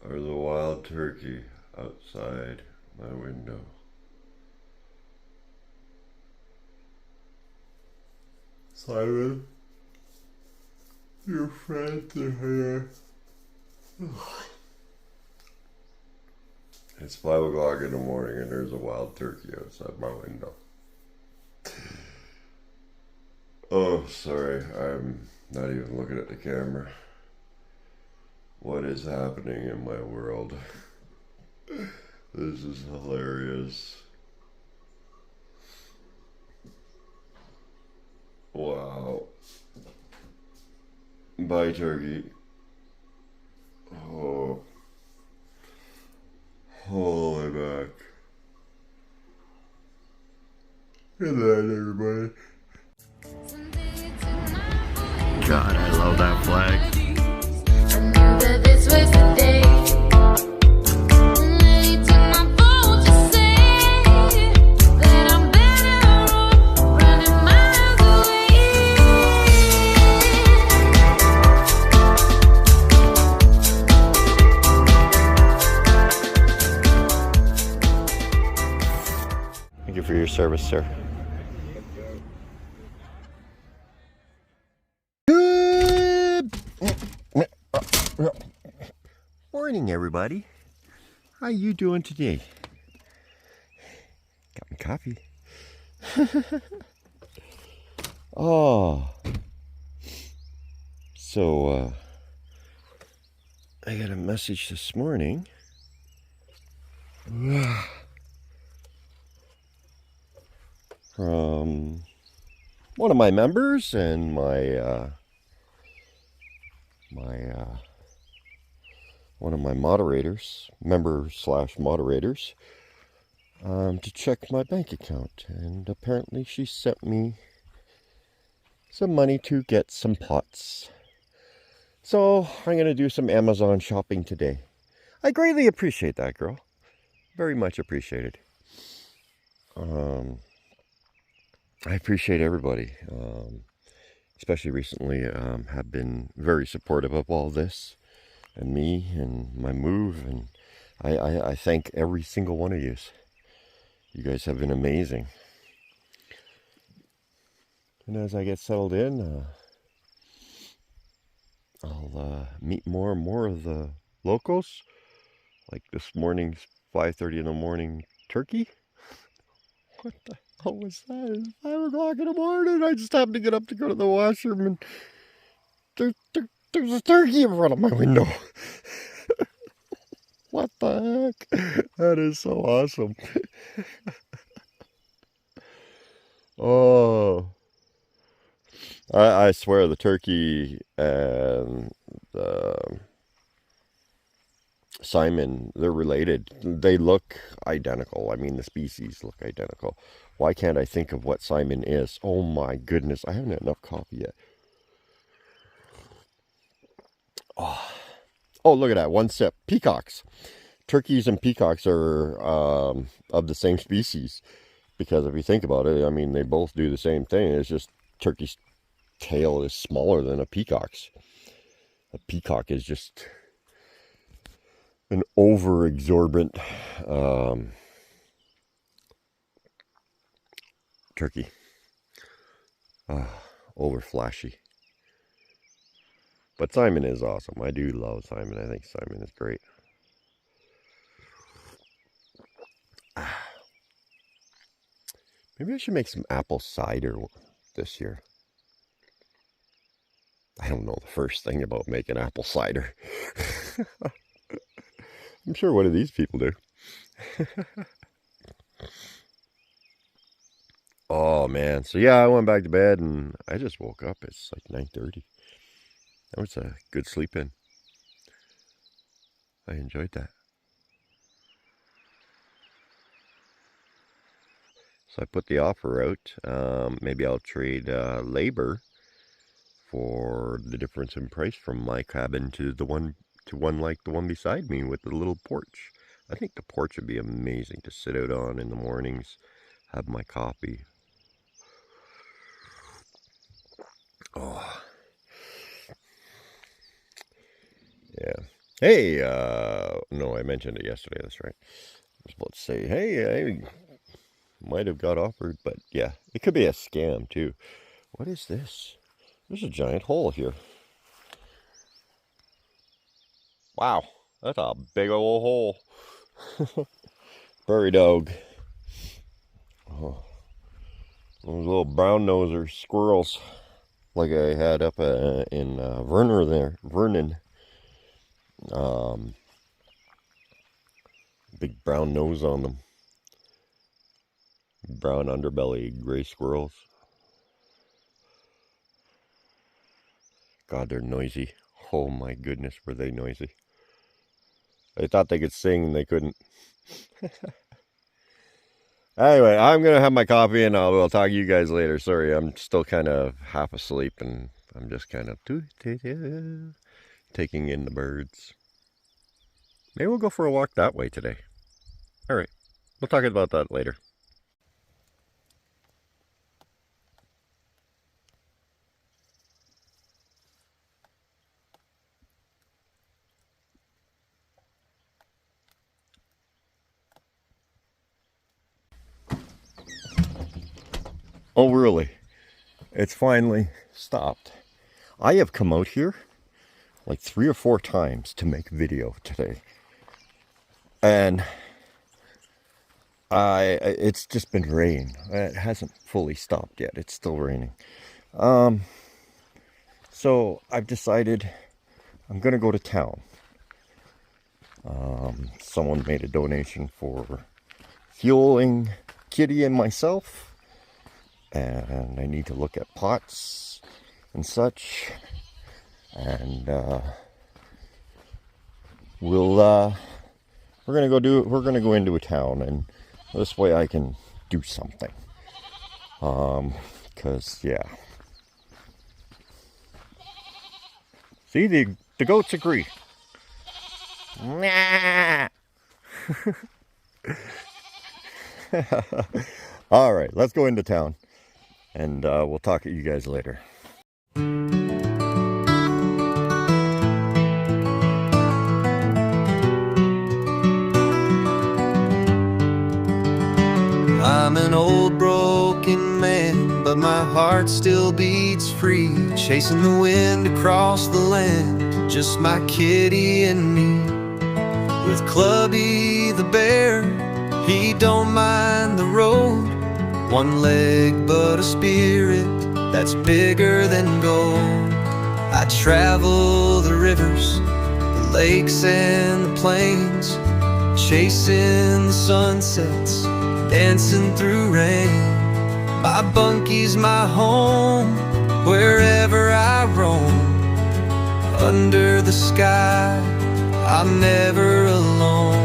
There's a wild turkey outside my window. Simon, your friends are here. It's 5 o'clock in the morning and there's a wild turkey outside my window. Oh, sorry, I'm not even looking at the camera. What is happening in my world? This is hilarious. Wow. Bye, turkey. Oh. Holy back. Good night, everybody. God, I love that flag. I knew that this was the day. They took my phone to say that I'm better off running miles away. Thank you for your service, sir. Morning, everybody. How you doing today? Got my coffee. Oh. So, I got a message this morning. From one of my members and one of my moderators, member/moderators, to check my bank account, and apparently she sent me some money to get some pots. So I'm going to do some Amazon shopping today. I greatly appreciate that, girl. Very much appreciated. I appreciate everybody, especially recently, have been very supportive of all this and me and my move, and I thank every single one of you. You guys have been amazing. And as I get settled in, I'll meet more and more of the locals, like this morning's 5:30 in the morning turkey. What the hell was that? It's 5 o'clock in the morning. I just happened to get up to go to the washroom, and there's a turkey in front of my window. What the heck? That is so awesome. Oh, I swear the turkey and Simon, they're related. They look identical. I mean, the species look identical. Why can't I think of what Simon is? Oh my goodness, I haven't had enough coffee yet. Oh, look at that, one sip. Peacocks. Turkeys and peacocks are of the same species. Because if you think about it, I mean, they both do the same thing. It's just turkey's tail is smaller than a peacock's. A peacock is just an over-exorbitant turkey. Over flashy. But Simon is awesome. I do love Simon. I think Simon is great. Maybe I should make some apple cider this year. I don't know the first thing about making apple cider. I'm sure one of these people do. Oh man, so yeah, I went back to bed and I just woke up. It's like 9:30. That was a good sleep in. I enjoyed that. So I put the offer out. Maybe I'll trade labor for the difference in price from my cabin to one like the one beside me with the little porch. I think the porch would be amazing to sit out on in the mornings, have my coffee. Oh, yeah. Hey, no, I mentioned it yesterday, that's right. I was about to say, hey, I might have got offered, but yeah, it could be a scam too. What is this? There's a giant hole here. Wow, that's a big old hole. Prairie dog. Oh, those little brown noser squirrels, like I had up in Vernon. Big brown nose on them. Brown underbelly, gray squirrels. God, they're noisy. Oh my goodness, were they noisy. I thought they could sing and they couldn't. Anyway, I'm going to have my coffee and I'll talk to you guys later. Sorry, I'm still kind of half asleep and I'm just kind of taking in the birds. Maybe we'll go for a walk that way today. All right, we'll talk about that later. Oh, really? It's finally stopped. I have come out here like 3 or 4 times to make video today. And it's just been raining. It hasn't fully stopped yet. It's still raining. So I've decided I'm going to go to town. Someone made a donation for fueling Kitty and myself. And I need to look at pots and such. And we're gonna go into a town, and this way I can do something. Cause yeah. See, the goats agree. All right, let's go into town. And we'll talk to you guys later. I'm an old broken man, but my heart still beats free, chasing the wind across the land, just my kitty and me. With Clubby the bear, he don't mind the road. One leg but a spirit that's bigger than gold. I travel the rivers, the lakes and the plains, chasing the sunsets, dancing through rain. My bunky's my home, wherever I roam. Under the sky, I'm never alone.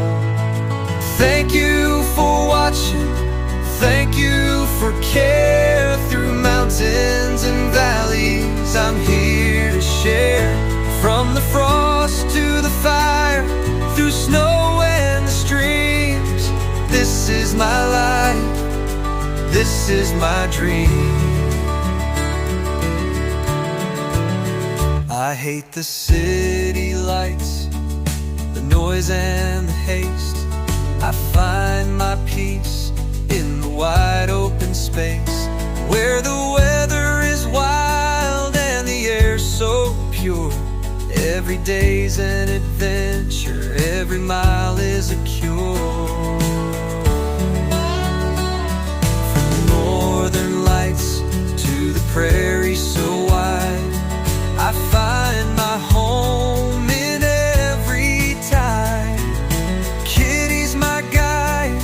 Thank you for watching. Thank you for care. Through mountains and valleys, I'm here to share. From the frost to the fire, through snow and the streams, this is my life, this is my dream. I hate the city lights, the noise and the haste. I find my peace in the wide open space, where the weather is wild and the air so pure. Every day's an adventure, every mile is a cure. From the northern lights to the prairie so wide, I find my home in every tide. Kitty's my guide,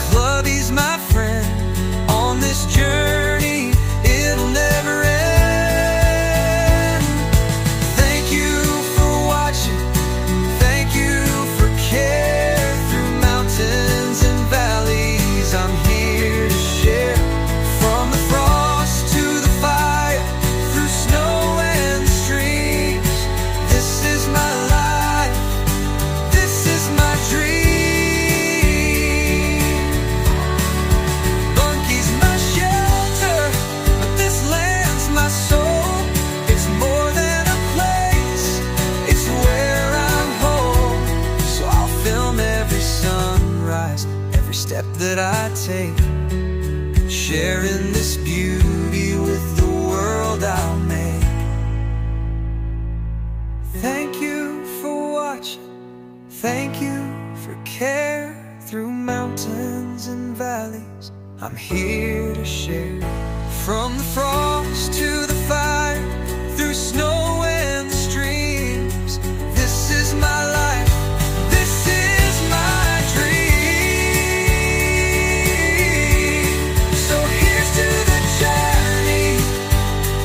Clubby's my friend. On this journey, it'll never end. Thank you for watching, thank you for care. Through mountains and valleys, I'm here to share. From the frost to the fire, through snow and streams. This is my life, this is my dream. So here's to the journey,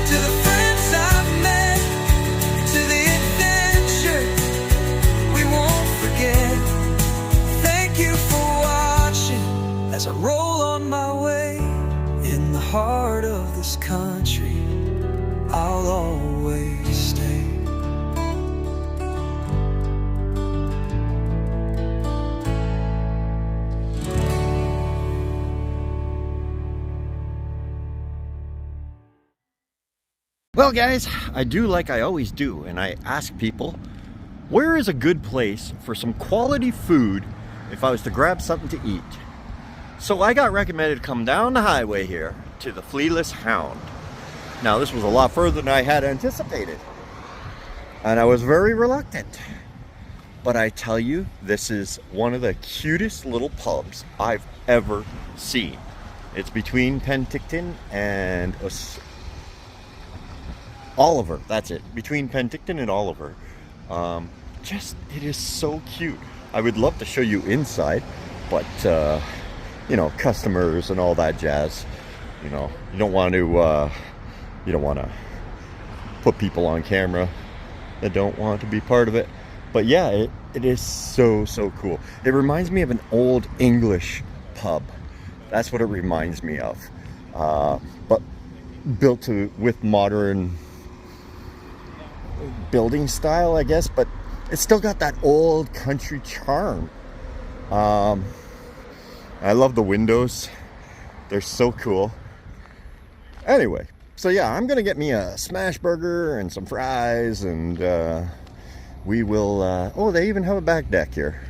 to the friends I've met, to the adventure we won't forget. Thank you for watching as I roll on my way. In the heart of this country, I'll always stay. Well, guys, I do like I always do, and I ask people, where is a good place for some quality food if I was to grab something to eat? So I got recommended to come down the highway here to the Flealess Hound. Now, this was a lot further than I had anticipated, and I was very reluctant. But I tell you, this is one of the cutest little pubs I've ever seen. It's between Penticton and Oliver. That's it. Between Penticton and Oliver. It is so cute. I would love to show you inside, but you know, customers and all that jazz. You know, you don't want to put people on camera that don't want to be part of it. But yeah, it is so cool. It reminds me of an old English pub. That's what it reminds me of. But built with modern building style, I guess, but it's still got that old country charm. I love the windows. They're so cool. Anyway, so yeah, I'm gonna get me a smash burger and some fries, and we will oh, they even have a back deck here.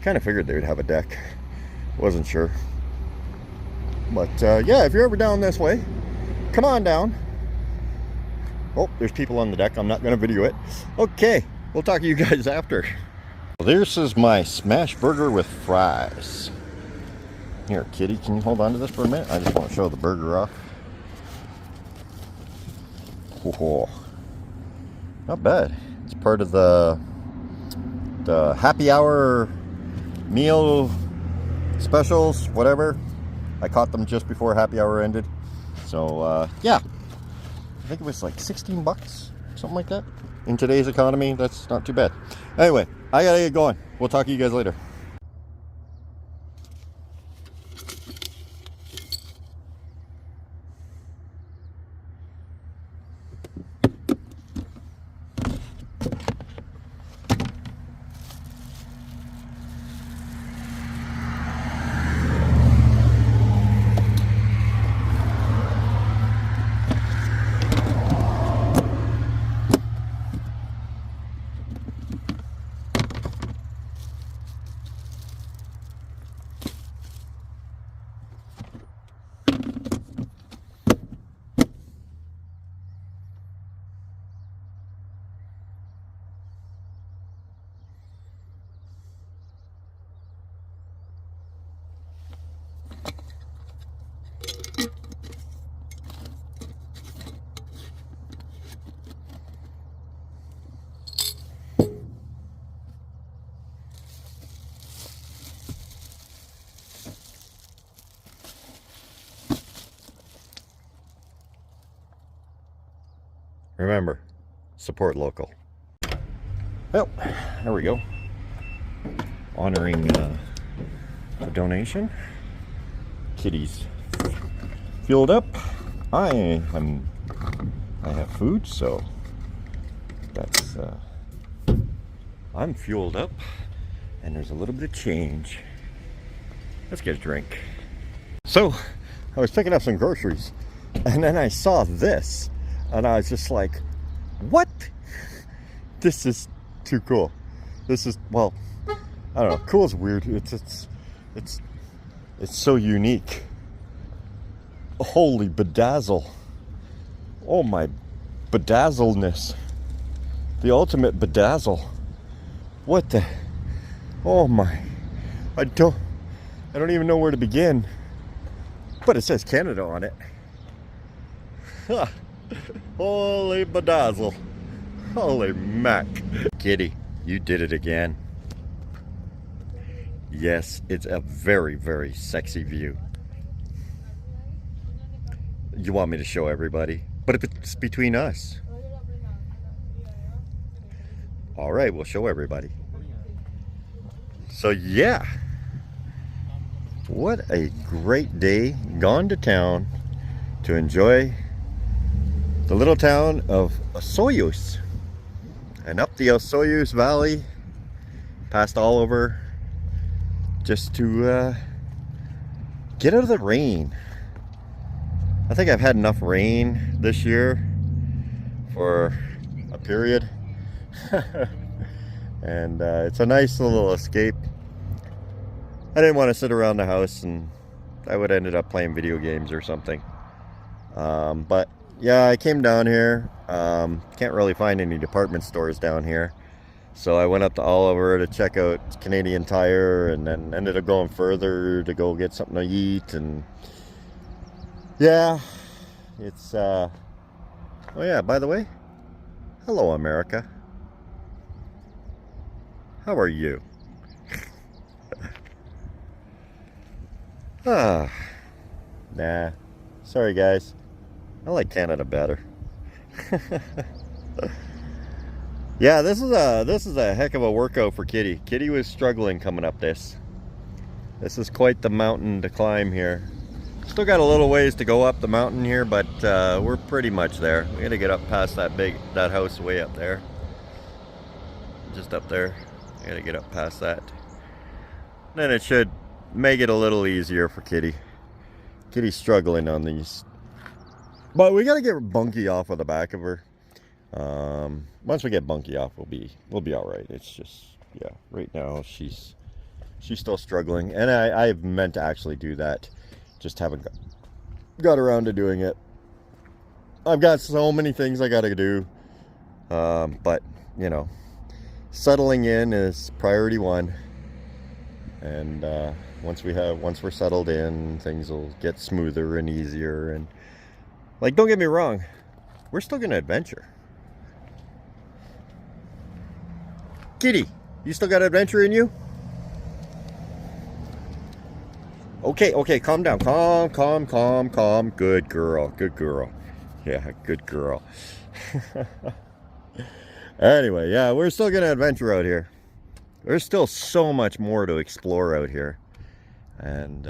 Kind of figured they would have a deck. Wasn't sure. But yeah, if you're ever down this way, come on down. Oh, there's people on the deck. I'm not gonna video it. Okay, we'll talk to you guys after. Well, this is my smash burger with fries. Here, kitty, can you hold on to this for a minute? I just want to show the burger off. Oh, not bad. It's part of the happy hour meal specials, whatever. I caught them just before happy hour ended. So, yeah. I think it was like 16 bucks, something like that. In today's economy, that's not too bad. Anyway, I gotta get going. We'll talk to you guys later. Remember, support local. Well, there we go. Honoring the donation. Kitty's fueled up. I have food, so that's I'm fueled up, and there's a little bit of change. Let's get a drink. So I was picking up some groceries, and then I saw this, and I was just like, what? This is too cool. This is, well, I don't know, cool is weird. It's so unique. Holy bedazzle. Oh my bedazzleness. The ultimate bedazzle. What the, oh my, I don't even know where to begin. But it says Canada on it. Huh. Holy bedazzle. Holy mac. Kitty, you did it again. Yes, it's a very, very sexy view. You want me to show everybody? But if it's between us. All right, we'll show everybody. So yeah, what a great day. Gone to town to enjoy the little town of Osoyoos. And up the Osoyoos Valley, past all over, just to get out of the rain. I think I've had enough rain this year for a period. And it's a nice little escape. I didn't want to sit around the house, and I would have ended up playing video games or something. But yeah, I came down here. Can't really find any department stores down here. So I went up to Oliver to check out Canadian Tire, and then ended up going further to go get something to eat. And yeah, it's oh yeah, by the way, hello America. How are you? Nah, sorry guys, I like Canada better. Yeah, this is a heck of a workout for Kitty. Kitty was struggling coming up this. This is quite the mountain to climb here. Still got a little ways to go up the mountain here, but we're pretty much there. We gotta get up past that house way up there. Just up there. I gotta get up past that. Then it should make it a little easier for Kitty. Kitty's struggling on these. But we gotta get Bunky off of the back of her. Once we get Bunky off, we'll be all right. It's just, yeah, right now she's still struggling, and I've meant to actually do that, just haven't got around to doing it. I've got so many things I gotta do, but you know, settling in is priority one, and once we're settled in, things will get smoother and easier. And like, don't get me wrong, we're still gonna adventure. Kitty, you still got adventure in you? Okay, calm down. Calm. Good girl. Yeah, good girl. Anyway, yeah, we're still gonna adventure out here. There's still so much more to explore out here. And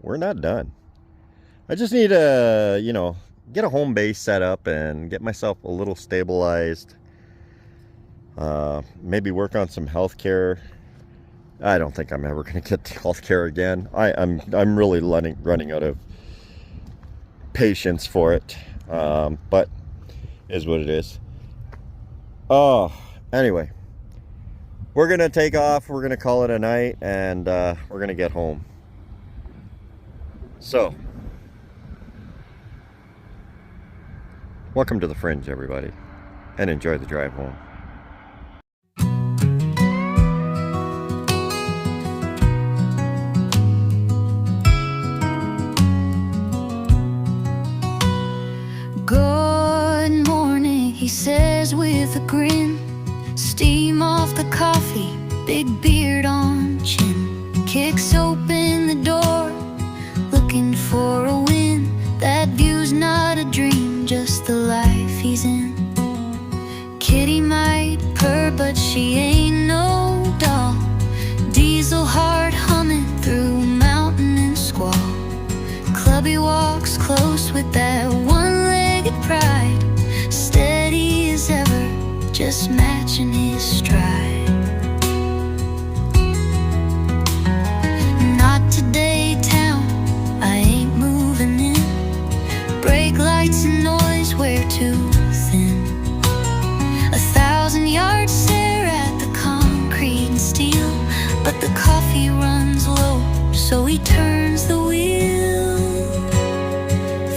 we're not done. I just need to, you know, get a home base set up and get myself a little stabilized. Maybe work on some healthcare. I don't think I'm ever going to get healthcare again. I'm really running out of patience for it. But is what it is. Oh, anyway, we're gonna take off. We're gonna call it a night, and we're gonna get home. So, welcome to the Fringe, everybody, and enjoy the drive home. Good morning, he says with a grin. Steam off the coffee, big beard on chin. Kicks open the door, looking for a win. That view's not a dream, just the life he's in. Kitty might purr, but she ain't no doll. Diesel heart humming through mountain and squall. Clubby walks close with that one-legged pride. Steady as ever, just matching his stride. Not today, town, I ain't moving in. Brake lights and noise wear too thin. 1,000-yard stare at the concrete and steel, but the coffee runs low, so he turns the wheel.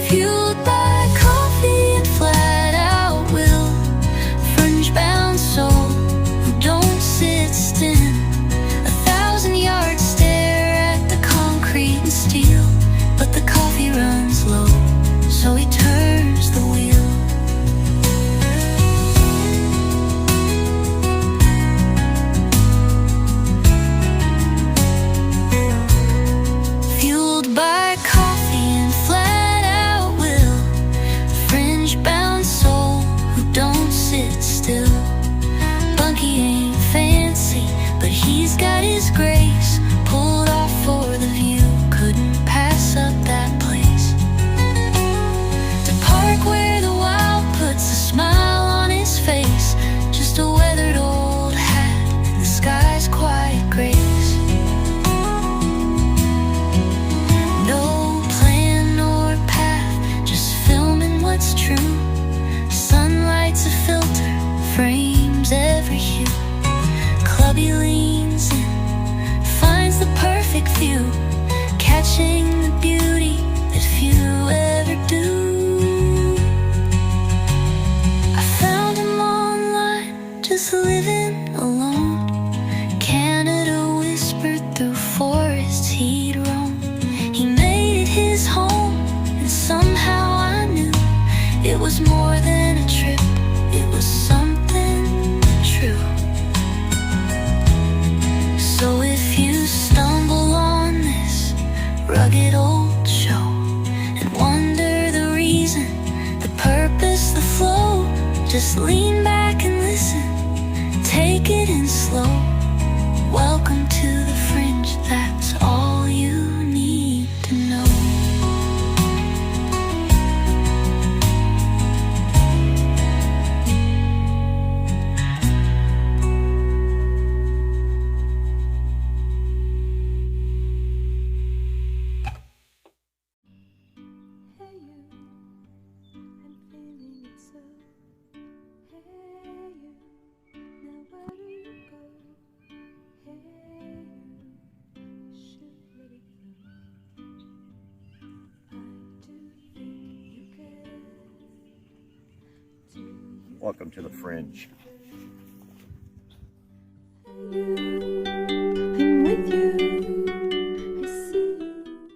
Fueled by coffee and flat-out will, fringe-bound soul who don't sit still. 1,000-yard stare at the concrete and steel, but the coffee runs low, so he turns the wheel. just living alone. Canada whispered through forests he'd roam. He made it his home, and somehow I knew it was more than a trip, it was something true. So if you stumble on this rugged old show and wonder the reason, the purpose, the flow, just lean back and listen, take it in slow. Welcome to the fringe, that's all you need to know. Welcome to the fringe. You